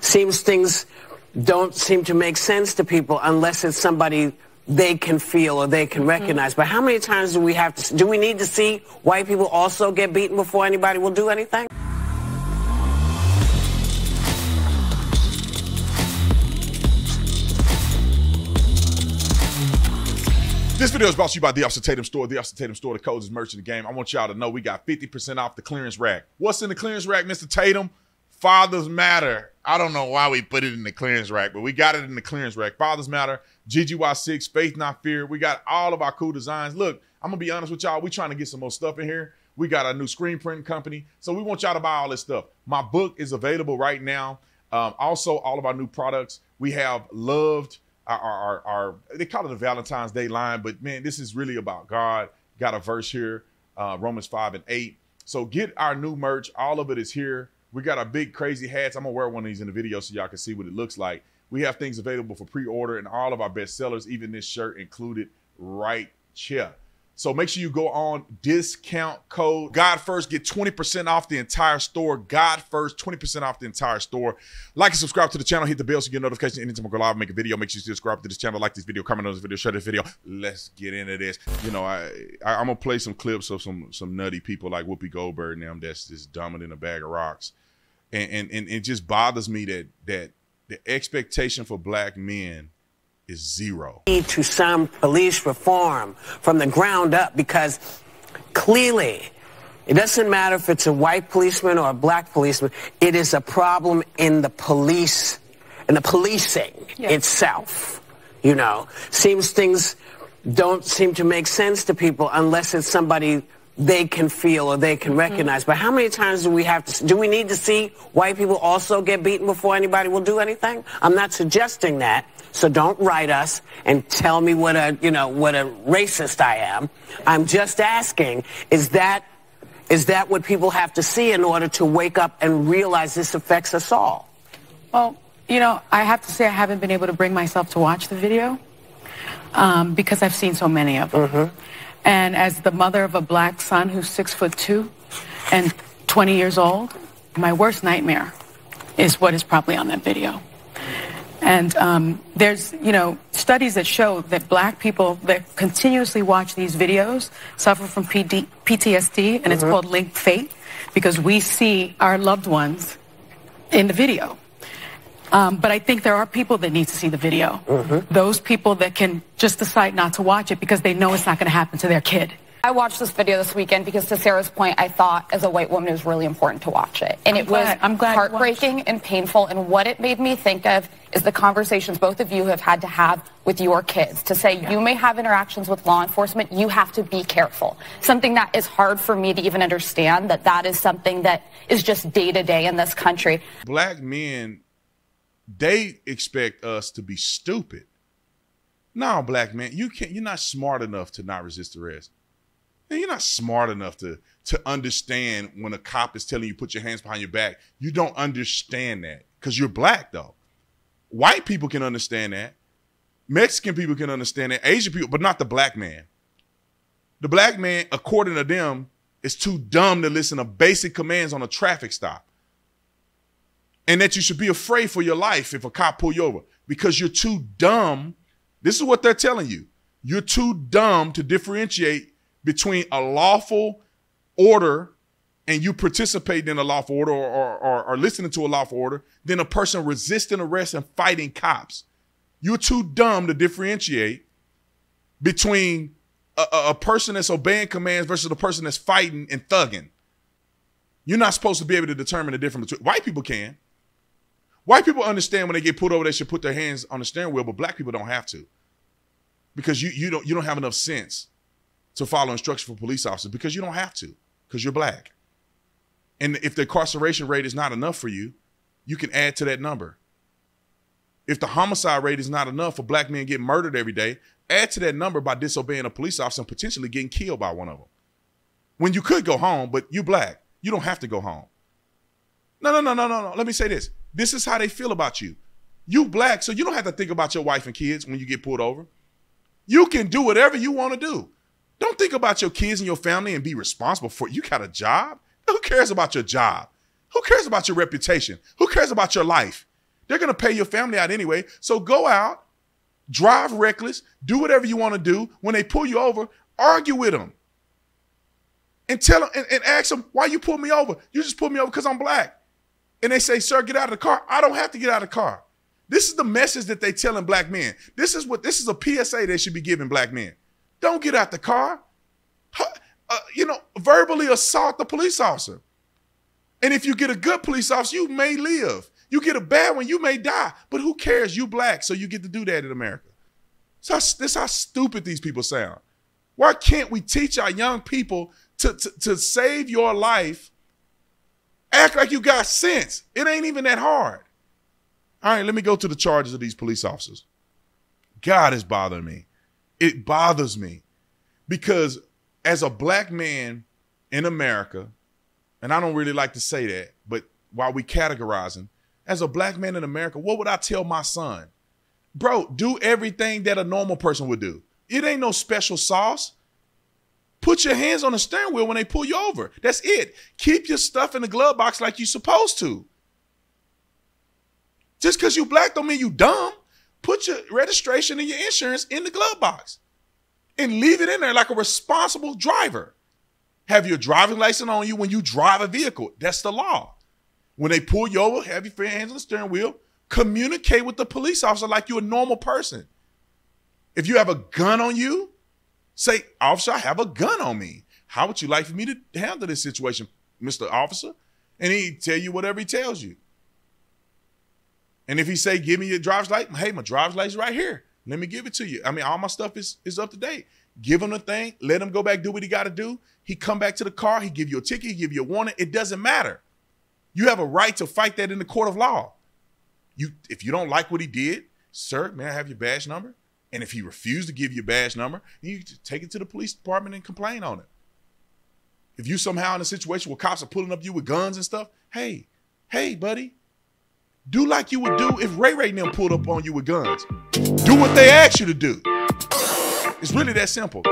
seems things don't seem to make sense to people unless it's somebody they can feel or they can recognize. But how many times do we need to see white people also get beaten before anybody will do anything? This video is brought to you by the Officer Tatum Store. The Officer Tatum Store, the coldest merch in the game. I want y'all to know we got 50% off the clearance rack. What's in the clearance rack, Mr. Tatum? Fathers Matter. I don't know why we put it in the clearance rack, but we got it in the clearance rack. Fathers Matter, GGY6, Faith Not Fear. We got all of our cool designs. Look, I'm going to be honest with y'all. We trying to get some more stuff in here. We got a new screen printing company, so we want y'all to buy all this stuff. My book is available right now. Also, all of our new products. We have loved our they call it a Valentine's Day line, but man, this is really about God. Got a verse here, Romans 5:8. So get our new merch. All of it is here. We got our big crazy hats. I'm gonna wear one of these in the video so y'all can see what it looks like. We have things available for pre-order and all of our best sellers, even this shirt included right here. So make sure you go on discount code God First, get 20% off the entire store. God First, 20% off the entire store. Like and subscribe to the channel, hit the bell so you get notifications anytime I go live, make a video. Make sure you subscribe to this channel, like this video, comment on this video, share this video. Let's get into this. You know, I'm gonna play some clips of some nutty people like Whoopi Goldberg and them that's just dumbing in a bag of rocks. And it just bothers me that the expectation for black men is zero. Need to some police reform from the ground up, because clearly it doesn't matter if it's a white policeman or a black policeman. It is a problem in the police, in the policing itself. You know, seems things don't seem to make sense to people unless it's somebody they can feel or they can recognize. But how many times do we need to see white people also get beaten before anybody will do anything? I'm not suggesting that. So don't write us and tell me what a racist I am. I'm just asking, is that what people have to see in order to wake up and realize this affects us all? Well, you know, I have to say I haven't been able to bring myself to watch the video because I've seen so many of them. And as the mother of a black son who's 6'2" and 20 years old, my worst nightmare is what is probably on that video. And there's, you know, studies that show that black people that continuously watch these videos suffer from PTSD, and it's called linked fate, because we see our loved ones in the video. But I think there are people that need to see the video. Those people that can just decide not to watch it because they know it's not going to happen to their kid. I watched this video this weekend because, to Sarah's point, I thought as a white woman it was really important to watch it. And I'm glad heartbreaking and painful. And what it made me think of is the conversations both of you have had to have with your kids to say, you may have interactions with law enforcement, you have to be careful. Something that is hard for me to even understand, that is something that is just day to day in this country. Black men, they expect us to be stupid. No, black man, you're not smart enough to not resist arrest. You're not smart enough to understand when a cop is telling you put your hands behind your back. You don't understand that because you're black, though. White people can understand that. Mexican people can understand that. Asian people, but not the black man. The black man, according to them, is too dumb to listen to basic commands on a traffic stop. And that you should be afraid for your life if a cop pull you over because you're too dumb. This is what they're telling you. You're too dumb to differentiate between a lawful order and you participating in a lawful order or listening to a lawful order than a person resisting arrest and fighting cops. You're too dumb to differentiate between a person that's obeying commands versus a person that's fighting and thugging. You're not supposed to be able to determine the difference between. White people can. White people understand when they get pulled over, they should put their hands on the steering wheel, but black people don't have to. Because you don't have enough sense to follow instructions for police officers because you don't have to, because you're black. And if the incarceration rate is not enough for you, you can add to that number. If the homicide rate is not enough for black men getting murdered every day, add to that number by disobeying a police officer and potentially getting killed by one of them. When you could go home, but you black, you don't have to go home. No. Let me say this. This is how they feel about you. You black, so you don't have to think about your wife and kids when you get pulled over. You can do whatever you want to do. Don't think about your kids and your family and be responsible for it. You got a job? Who cares about your job? Who cares about your reputation? Who cares about your life? They're going to pay your family out anyway. So go out, drive reckless, do whatever you want to do. When they pull you over, argue with them. And tell them and ask them, why you pull me over? You just pulled me over because I'm black. And they say, sir, get out of the car. I don't have to get out of the car. This is the message that they telling black men. This is a PSA they should be giving black men. Don't get out the car. Verbally assault the police officer. And if you get a good police officer, you may live. You get a bad one, you may die. But who cares? You black, so you get to do that in America. This is how stupid these people sound. Why can't we teach our young people to save your life? Act like you got sense. It ain't even that hard. All right, let me go to the charges of these police officers. God, it's bothering me. It bothers me because as a black man in America, and I don't really like to say that, but while we categorizing, as a black man in America, what would I tell my son? Bro, do everything that a normal person would do. It ain't no special sauce. Put your hands on the steering wheel when they pull you over. That's it. Keep your stuff in the glove box like you're supposed to. Just because you black don't mean you dumb. Put your registration and your insurance in the glove box and leave it in there like a responsible driver. Have your driving license on you when you drive a vehicle. That's the law. When they pull you over, have your hands on the steering wheel. Communicate with the police officer like you're a normal person. If you have a gun on you, say, officer, I have a gun on me. How would you like for me to handle this situation, Mr. Officer? And he tell you whatever he tells you. And if he say, give me your driver's license, hey, my driver's license right here. Let me give it to you. I mean, all my stuff is up to date. Give him the thing. Let him go back, do what he got to do. He come back to the car. He give you a ticket. He give you a warning. It doesn't matter. You have a right to fight that in the court of law. If you don't like what he did, sir, may I have your badge number? And if he refused to give you a badge number, you take it to the police department and complain on it. If you somehow in a situation where cops are pulling up you with guns and stuff, hey, buddy, do like you would do if Ray and them pulled up on you with guns. Do what they asked you to do. It's really that simple.